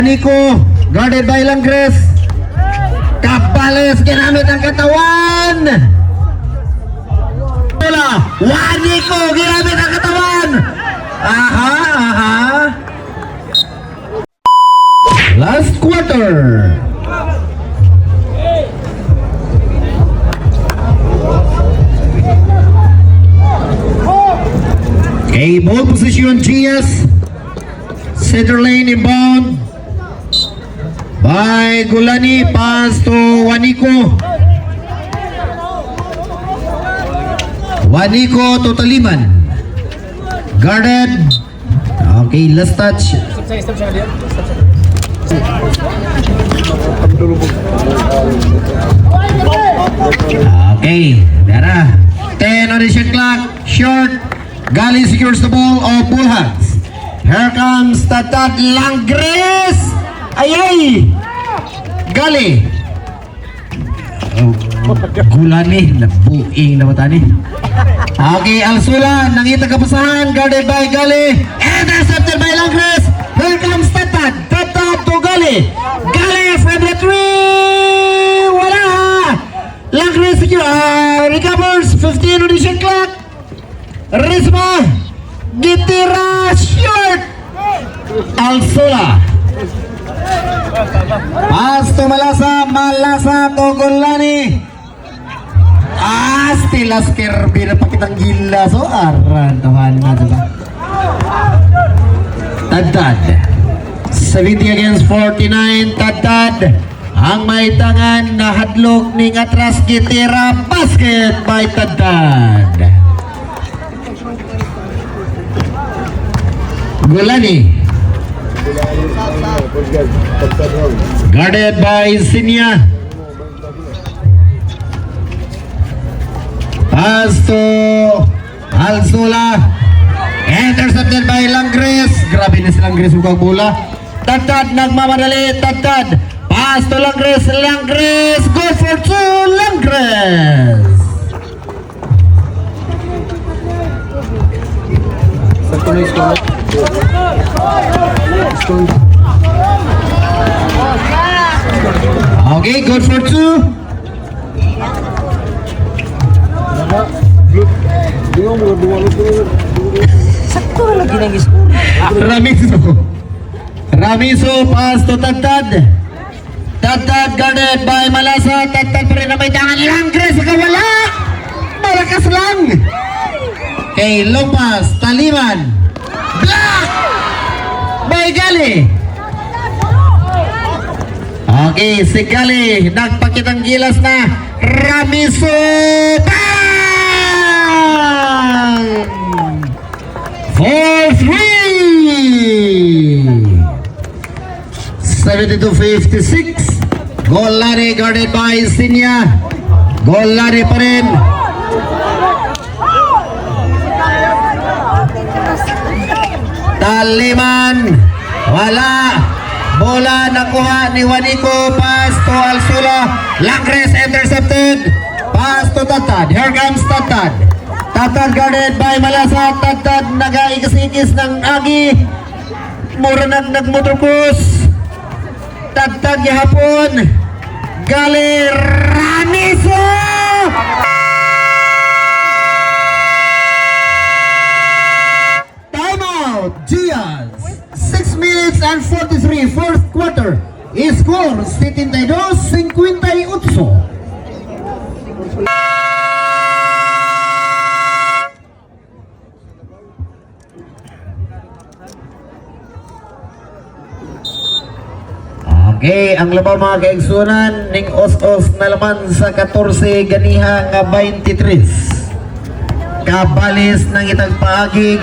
Nico, guarded by Langres. Cabales, ginamit ang katawan. Nico, ginamit ang katawan. Aha. Last quarter. Okay, ball position, GS. Center lane inbound by Gulani, pass to Waniko. Waniko to Taliman. Guarded. Okay, last touch. Okay, Dara. 10 on the shot clock. Short. Gali secures the ball of Bullhands. Here comes Tatat Langres. Ayay! Gali. Gulani. Nabuing na mata ni. Okay, Alsula. Nangita kapasahan. Guarded by Gali. Intercepted by Langres. Here comes Tatat. Tatat to Gali. Gali from the three. Wala. Langres recovers. 15 on the shot clock. Rizma Gitira short. Alsula. Pass to Malasa to Gulani. Still Kirby na pakitang gila. So aran tawahan na diba. Tadtad 70 against 49. Tadtad ang may tangan na hadlok ning atras. Gitira. Basket by Tadtad. Gulani. Guarded by Sinya. Pass to Alsula. Intercepted by Langres. Grabe na si Langres bukang bola. Tadtad nagmamadali. Tadtad. Pass to Langres. Langres. Go for two. Langres. Okay, good for two. Ramiso pass to Tadtad. Tadtad guarded by Malasa. Tadtad pa rin na may tangan. Langres wala. Malakas lang. Okay, long pass. Taliman. Block by Gali. Okay, si Gali nagpakitang gilas na. Ramiso. Bang! 4-3. 72-56. Golari guarded by Sinya. Golari pa rin. Taliman. Wala. Bola nakuha ni Waniko. Pass to Alsula. Langres intercepted. Pass to Tadtad. Here comes Tadtad. Tadtad guarded by Malasa. Tadtad nag-ikis-ikis ng agi. Mura nagmotorkos. Tadtad gihapon. Gali Ramiso. Timeout. Gias. 6 minutes and 43. Fourth quarter. Score 72-58. Okay, ang labaw mga kaigsunan ning os-os na laman sa 14 ganiha nga 23. Kabalis ng itag paagi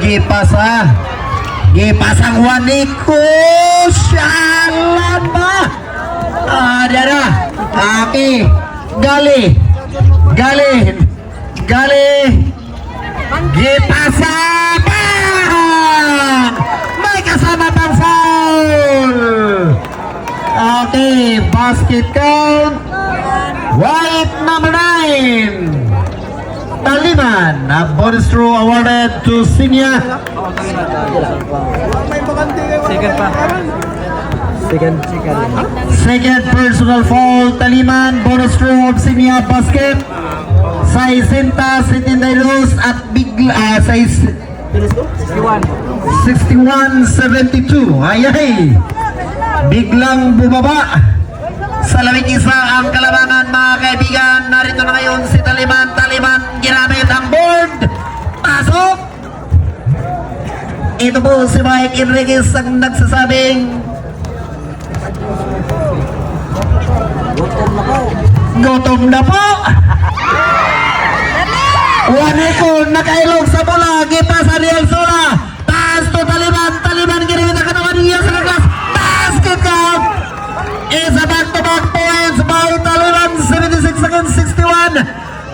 gipasang Waniko. Shalan ba? Dara. Okay. Gali. Gipasa pa. May kasama pang foul. Okay, basket count. White number 9. Taliman. A bonus throw awarded to Sinya. Second personal foul, Taliman, bonus throw of Senior Basket. Size 72 at size 61-72. Ay, biglang bumaba. Sa lamig isa ang kalamangan, mga kaibigan. Narito na ngayon si Taliman. Taliman ginamit ang board. Pasok. Ito po si Mike Enriquez ang nagsasabing gutom na po. Waniko nakailog sa bola. Gipasa ni Alsola. Taas to Taliman. Taliman ginamit ang katawan niya sa kaglas. Basket count. Isa back-to-back points by Taliman, 76 against 61.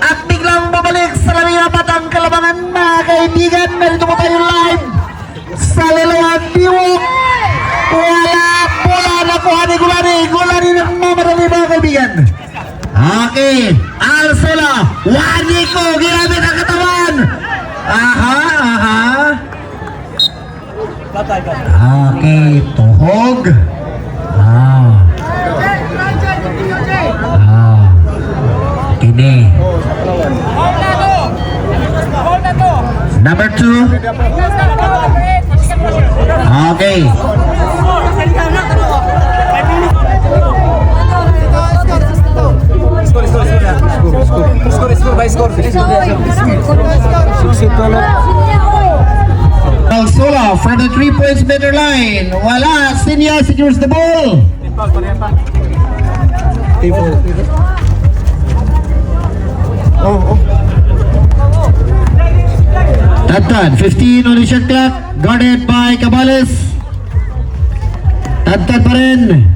At biglang babalik sa lamig apat ang kalamangan, mga kaibigan. Narito po tayo live sa Lilawan Biwok. Wala bola na kuha ni Gulani. Gulani ng mamadali, mga kaibigan. Okay, Alsola, Waniko, ginamit ang katawan. Okay, tuhog. Kini. Number 2. Okay. Alsola from the 3 points better line. Wala, Senior secures the ball. Tadtad, 15 on the shot clock, guarded by Cabales. Tadtad pa rin.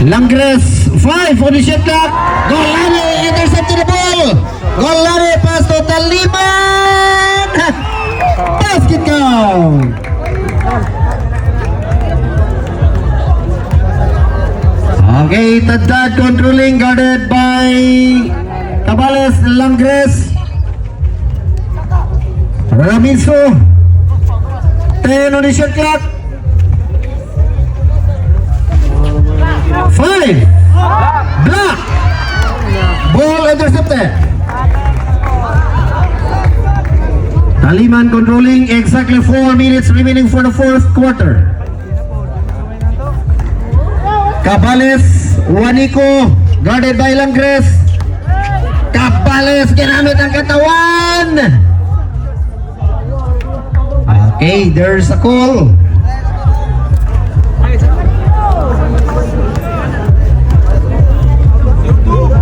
Langres, 5 on the shot clock. Golani intercepted the ball. Golani pass to Taliman. Basket count. Okay, Tadtad controlling, guarded by Cabales. Langres, Ramizo, 10 on the shot clock. 5 block, ball intercepted. Taliman controlling, exactly 4 minutes remaining for the fourth quarter. Cabales, Waniko, guarded by Langres. Cabales ginamit ang katawan. Okay, there's a call.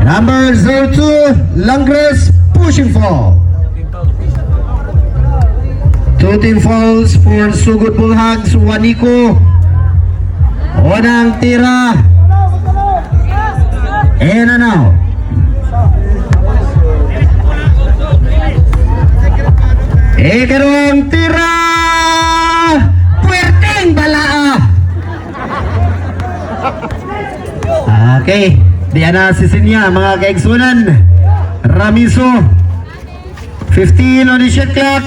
Number 02, Langres, pushing foul. 2 team fouls for Sugod Bulhags, Waniko. Unang tira. In and out. Ikarong tira. Puwerteng balaa. Okay. Diyan na si Sinya, mga kaigsunan. Ramizo, 15 on the shot clock.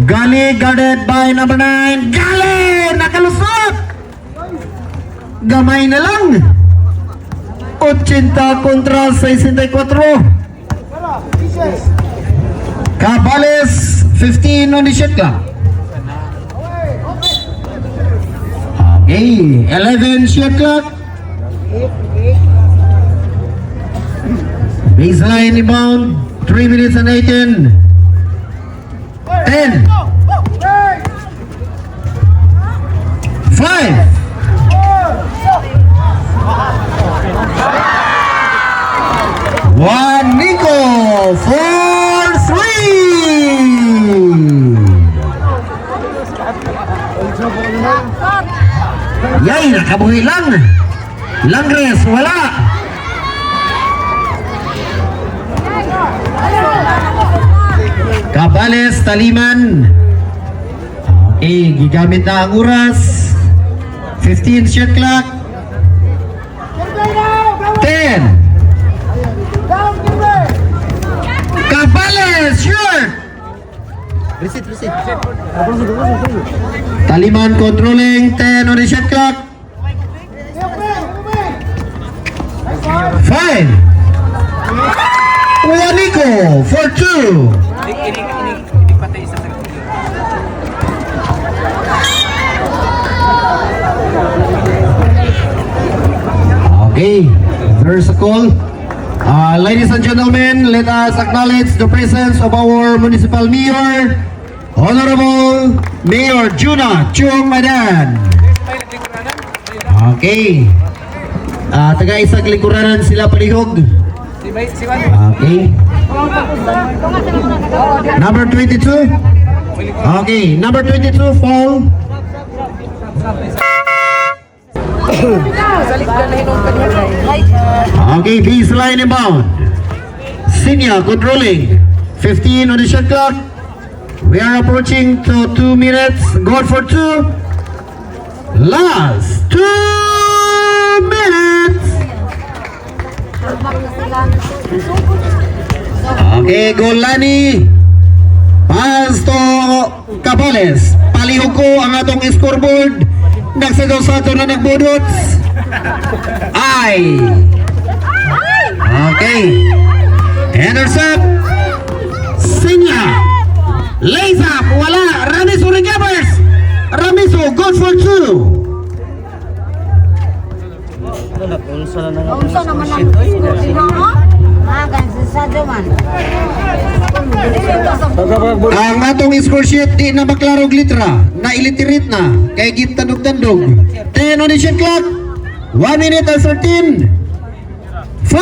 Gali guarded by number 9. Gali! Nakalusot! Gamay na lang. 80 kontra 64. Cabales, 15 on the shot clock. Okay, 11 shot clock. Baseline rebound, 3 minutes and 18. 10. 5. Waniko for 3. Yay, nakabuhi lang. Langres, wala. Cabales, Taliman. Okay, gigamit na ang oras. 15 shot clock. 10. Cabales, sure. Taliman controlling 10 on the shot clock. 5. Juanico for 2. Okay, there's a call. Ladies and gentlemen, let us acknowledge the presence of our municipal mayor, Honorable Mayor Juna Chuong Madan. Okay. Taga-isang lingkuranan sila palihog. Okay. Number 22. Okay, number 22, fall. Okay, baseline inbound. Sinya controlling. 15 on the shot clock. We are approaching to 2 minutes. Goal for 2. Last 2 minutes. Okay, goal Lani. Pass to Cabales. Palihog ko ang atong scoreboard. Nagsagaw sa ato na nagbudots. Ay. Okay. Intercept. Sinya. Lays up. Wala. Ramiso recovers. Ramiso goes for 2. Unsa naman ang sino no? Gansado man. Ang atong score sheet di na maklarog litra. Na ilitirit na. Kay gitandog-tandog. 10 on the shot clock. 1 minute and 13. 5.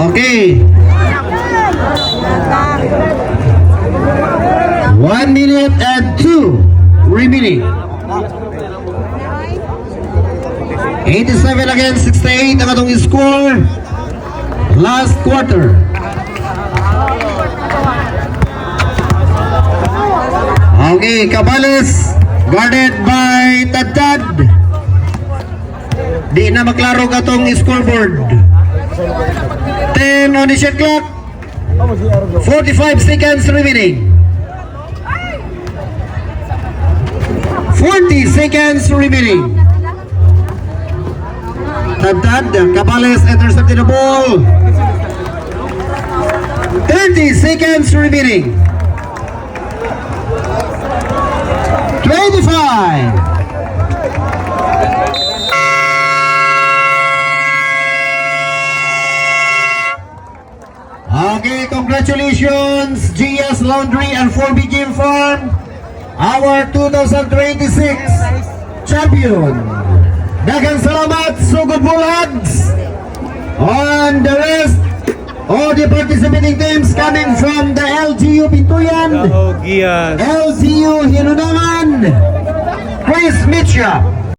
Okay. 1 minute and 2 remaining. 87 against 68 ang atong score. Last quarter. Okay, Cabales guarded by Tadtad. Di na maklaro atong scoreboard. 10 on the shot clock. 45 seconds remaining. 40 seconds remaining. Tadtad, Cabales intercepted the ball. 30 seconds remaining. 25. Okay, congratulations, GS Laundry and 4B Game Farm, our 2026 champion. Daghang salamat, sugod bulags. On the rest, all the participating teams coming from the LGU Pintuyan, LGU Hinunangan, Chris Mitchell,